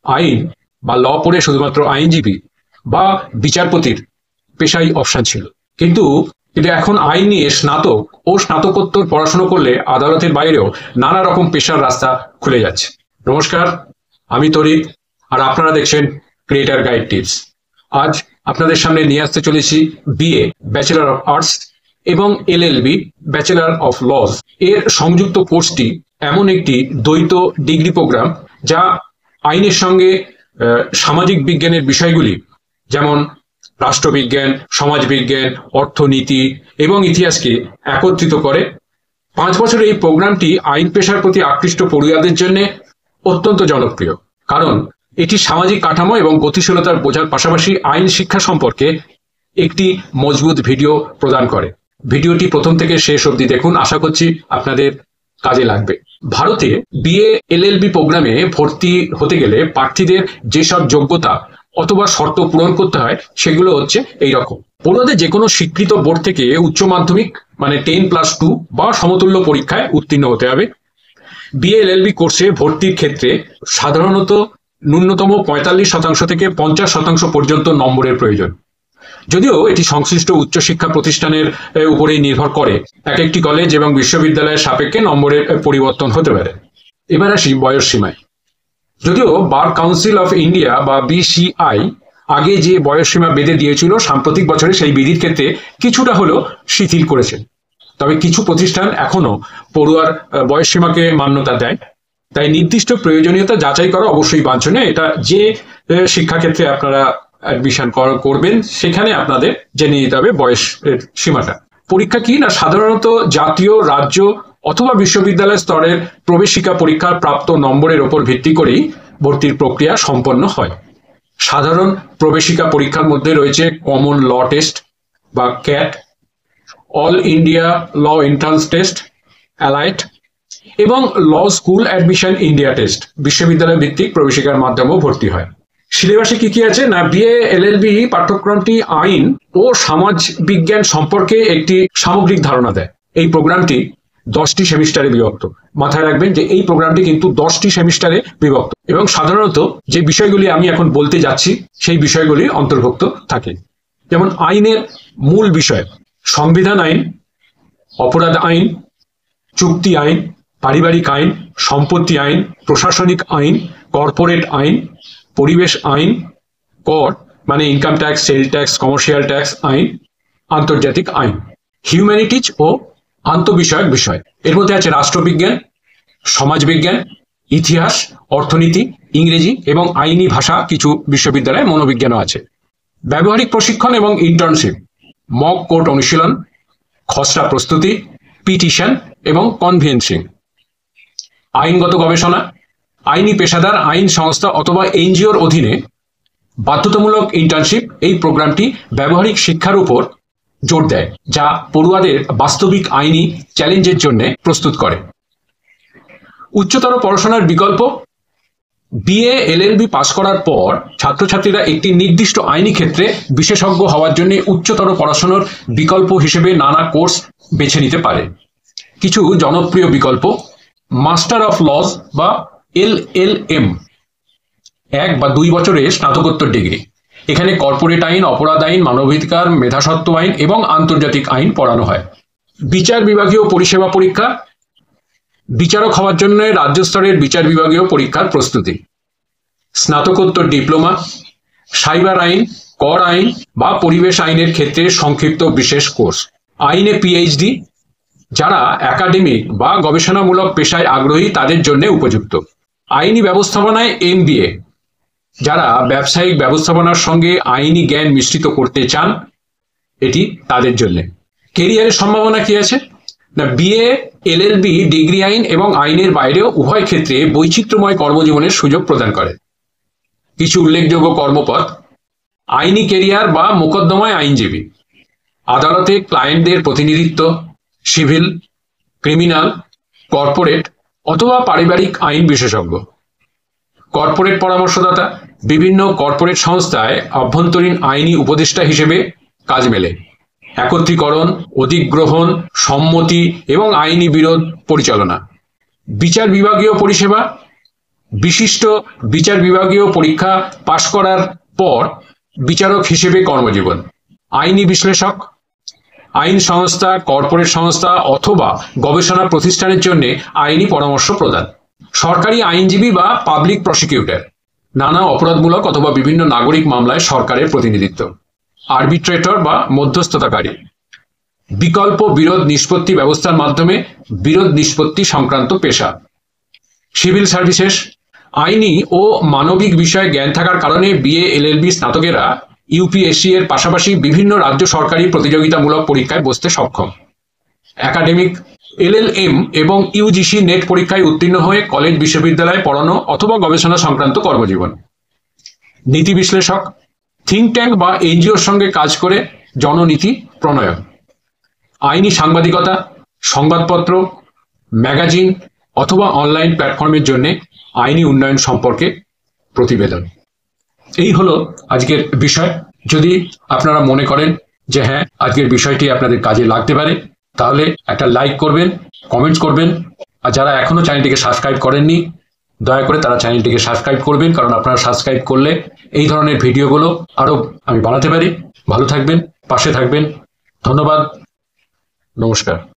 আইন বা ল পড়ে শুধুমাত্র আইনজীবী বা বিচারপতির পেশাই অপশন ছিল। কিন্তু এখন আইন নিয়ে স্নাতক ও স্নাতকোত্তর পড়াশোনা করলে আদালতের বাইরেও নানা রকম পেশার রাস্তা খুলে যাচ্ছে। নমস্কার, আমি তরিৎ, আর আপনারা দেখছেন ক্রিয়েটার গাইড টিপস। আজ আপনাদের সামনে নিয়ে আসতে চলেছি বিএ ব্যাচেলর অফ আর্টস এবং এলএলবি ব্যাচেলর অফ লজ এর সংযুক্ত কোর্সটি এমন একটি দ্বৈত ডিগ্রি প্রোগ্রাম যা আইনের সঙ্গে সামাজিক বিজ্ঞানের বিষয়গুলি যেমন রাষ্ট্রবিজ্ঞান, সমাজবিজ্ঞান, অর্থনীতি এবং ইতিহাসকে একত্রিত করে। 5 বছরের এই প্রোগ্রামটি আইন পেশার প্রতি আকৃষ্ট পড়ুয়াদের জন্য অত্যন্ত জনপ্রিয়, কারণ এটি সামাজিক কাঠামো এবং গতিশীলতার বোঝার পাশাপাশি আইন শিক্ষা সম্পর্কে একটি মজবুত ভিডিও প্রদান করে। ভিডিওটি প্রথম থেকে শেষ অবধি দেখুন, আশা করছি আপনাদের কাজে লাগবে। ভারতে বিএ এলএলবি প্রোগ্রামে ভর্তি হতে গেলে প্রার্থীদের যেসব যোগ্যতা অথবা শর্ত পূরণ করতে হয় সেগুলো হচ্ছে এই রকম। পড়ুয়াদের যে কোনো স্বীকৃত বোর্ড থেকে উচ্চ মাধ্যমিক মানে 10+2 বা সমতুল্য পরীক্ষায় উত্তীর্ণ হতে হবে। বিএ এলএলবি কোর্সে ভর্তির ক্ষেত্রে সাধারণত ন্যূনতম 45% থেকে 50% পর্যন্ত নম্বরের প্রয়োজন, যদিও এটি সংশ্লিষ্ট উচ্চশিক্ষা প্রতিষ্ঠানের উপরেই নির্ভর করে। এক একটি কলেজ এবং বিশ্ববিদ্যালয়ের সাপেক্ষে নম্বরের পরিবর্তন হতে পারে। এবার আসি বয়স সীমায়। যদিও বার কাউন্সিল অফ ইন্ডিয়া বা বিসিআই আগে যে বয়স সীমা বেঁধে দিয়েছিল, সাম্প্রতিক বছরে সেই বিধির ক্ষেত্রে কিছুটা হলেও শিথিল করেছে। তবে কিছু প্রতিষ্ঠান এখনো পড়ুয়ার বয়স সীমাকে মান্যতা দেয়, তাই নির্দিষ্ট প্রয়োজনীয়তা যাচাই করা অবশ্যই বাঞ্ছনীয়। এটা যে শিক্ষাক্ষেত্রে আপনারা অ্যাডমিশন করবেন সেখানে আপনাদের জেনে নিতে হবে বয়সের সীমাটা। পরীক্ষা কি না, সাধারণত জাতীয়, রাজ্য অথবা বিশ্ববিদ্যালয় স্তরের প্রবেশিকা পরীক্ষার প্রাপ্ত নম্বরের ওপর ভিত্তি করেই ভর্তির প্রক্রিয়া সম্পন্ন হয়। সাধারণ প্রবেশিকা পরীক্ষার মধ্যে রয়েছে কমন ল টেস্ট বা CAT, all India law entrance test AILET এবং law school admission India test. বিশ্ববিদ্যালয় ভিত্তিক প্রবেশিকার মাধ্যমেও ভর্তি হয়। সিলেবাসে কি কি আছে না, বিএ এলএলবি পাঠ্যক্রমটি আইন ও সমাজ বিজ্ঞান সম্পর্কে একটি সামগ্রিক ধারণা দেয়। এই প্রোগ্রামটি 10টি সেমিস্টারে বিভক্ত। মাথায় রাখবেন যে এই প্রোগ্রামটি কিন্তু 10টি সেমিস্টারে বিভক্ত এবং সাধারণত যে বিষয়গুলি আমি এখন বলতে যাচ্ছি সেই বিষয়গুলি অন্তর্ভুক্ত থাকে। যেমন আইনের মূল বিষয়: সংবিধান আইন, অপরাধ আইন, চুক্তি আইন, পারিবারিক আইন, সম্পত্তি আইন, প্রশাসনিক আইন, কর্পোরেট আইন, পরিবেশ আইন, কর মানে income tax, sell tax, commercial tax আইন, আন্তর্জাতিক আইন, হিউম্যানিটিজ ও আন্তঃবিষয়ক বিষয়। এর মধ্যে আছে রাষ্ট্রবিজ্ঞান, সমাজবিজ্ঞান, ইতিহাস, অর্থনীতি, ইংরেজি এবং আইনি ভাষা। কিছু বিশ্ববিদ্যালয়ে মনোবিজ্ঞানও আছে। ব্যবহারিক প্রশিক্ষণ এবং ইন্টার্নশিপ, মক কোর্ট অনুশীলন, খসড়া প্রস্তুতি, পিটিশন এবং কনভেন্সিং। আইনগত গবেষণা, আইনি পেশাদার, আইন সংস্থা অথবা এনজিওর অধীনে বাধ্যতামূলক ইন্টার্নশিপ। এই প্রোগ্রামটি ব্যবহারিক শিক্ষার উপর জোর দেয়, যা পড়ুয়াদের বাস্তবিক আইনি চ্যালেঞ্জের জন্য প্রস্তুত করে। উচ্চতর পড়াশোনার বিকল্প: বিএ এলএলবি পাস করার পর ছাত্রছাত্রীরা একটি নির্দিষ্ট আইনি ক্ষেত্রে বিশেষজ্ঞ হওয়ার জন্য উচ্চতর পড়াশোনার বিকল্প হিসেবে নানা কোর্স বেছে নিতে পারে। কিছু জনপ্রিয় বিকল্প: মাস্টার অফ লজ বা এলএলএম, 1 বা 2 বছরের স্নাতকোত্তর ডিগ্রি। এখানে কর্পোরেট আইন, অপরাধ আইন, মানবাধিকার, মেধাস্বত্ব আইন এবং আন্তর্জাতিক আইন পড়ানো হয়। বিচার বিভাগীয় পরিষেবা পরীক্ষা: বিচারক হওয়ার জন্য রাজ্য স্তরের বিচার বিভাগীয় পরীক্ষার প্রস্তুতি। স্নাতকোত্তর ডিপ্লোমা, সাইবার আইন, কর আইন বা পরিবেশ আইনের ক্ষেত্রে সংক্ষিপ্ত বিশেষ কোর্স। আইনে পিএইচডি, যারা একাডেমিক বা গবেষণামূলক পেশায় আগ্রহী তাদের জন্য উপযুক্ত। আইনি ব্যবস্থাপনায় এমবিএ, যারা ব্যবসায়িক ব্যবস্থাপনার সঙ্গে আইনি জ্ঞান মিশ্রিত করতে চান, এটি তাদের জন্য। কেরিয়ারের সম্ভাবনা কি আছে না, বিএ এলএলবি ডিগ্রি আইন এবং আইনের বাইরেও উভয় ক্ষেত্রে বৈচিত্র্যময় কর্মজীবনের সুযোগ প্রদান করে। কিছু উল্লেখযোগ্য কর্মপথ: আইনি কেরিয়ার বা মোকদ্দমায় আইনজীবী, আদালতে ক্লায়েন্টদের প্রতিনিধিত্ব, সিভিল, ক্রিমিনাল, কর্পোরেট অথবা পারিবারিক আইন বিশেষজ্ঞ। কর্পোরেট পরামর্শদাতা, বিভিন্ন কর্পোরেট সংস্থায় অভ্যন্তরীণ আইনি উপদেষ্টা হিসেবে কাজ মেলে। একত্রীকরণ, অধিগ্রহণ, সম্মতি এবং আইনি বিরোধ পরিচালনা। বিচার বিভাগীয় পরিষেবা, বিশিষ্ট বিচার বিভাগীয় পরীক্ষা পাশ করার পর বিচারক হিসেবে কর্মজীবন। আইনি বিশ্লেষক, আইন সংস্থা, কর্পোরেট সংস্থা অথবা গবেষণা প্রতিষ্ঠানের জন্য আইনি পরামর্শ প্রদান। সরকারি আইনজীবী বা পাবলিক প্রসিকিউটর, নানা অপরাধমূলক অথবা বিভিন্ন নাগরিক মামলায় সরকারের প্রতিনিধিত্ব। আরবিট্রেটর বা মধ্যস্থতাকারী, বিকল্প বিরোধ নিষ্পত্তি ব্যবস্থার মাধ্যমে বিরোধ নিষ্পত্তি সংক্রান্ত পেশা। সিভিল সার্ভিসেস, আইনি ও মানবিক বিষয়ে জ্ঞান থাকার কারণে বিএ এলএলবি স্নাতকেরা ইউপিএসসি এর পাশাপাশি বিভিন্ন রাজ্য সরকারি প্রতিযোগিতামূলক পরীক্ষায় বসতে সক্ষম। একাডেমিক, এলএলএম এবং ইউজিসি নেট পরীক্ষায় উত্তীর্ণ হয়ে কলেজ বিশ্ববিদ্যালয়ে পড়ানো অথবা গবেষণা সংক্রান্ত কর্মজীবন। নীতি বিশ্লেষক, থিঙ্ক ট্যাঙ্ক বা এনজিওর সঙ্গে কাজ করে জননীতি প্রণয়ন। আইনি সাংবাদিকতা, সংবাদপত্র, ম্যাগাজিন অথবা অনলাইন প্ল্যাটফর্মের জন্য আইনি উন্নয়ন সম্পর্কে প্রতিবেদন। এই হলো আজকের বিষয়। যদি আপনারা মনে করেন যে হ্যাঁ, আজকের বিষয়টি আপনাদের কাজে লাগতে পারে, তাহলে একটা লাইক করবেন, কমেন্টস করবেন। আর যারা এখনো চ্যানেলটিকে সাবস্ক্রাইব করেননি, দয়া করে তারা চ্যানেলটিকে সাবস্ক্রাইব করবেন, কারণ আপনারা সাবস্ক্রাইব করলে এই ধরনের ভিডিওগুলো আরো আমি বানাতে পারি। ভালো থাকবেন, পাশে থাকবেন। ধন্যবাদ, নমস্কার।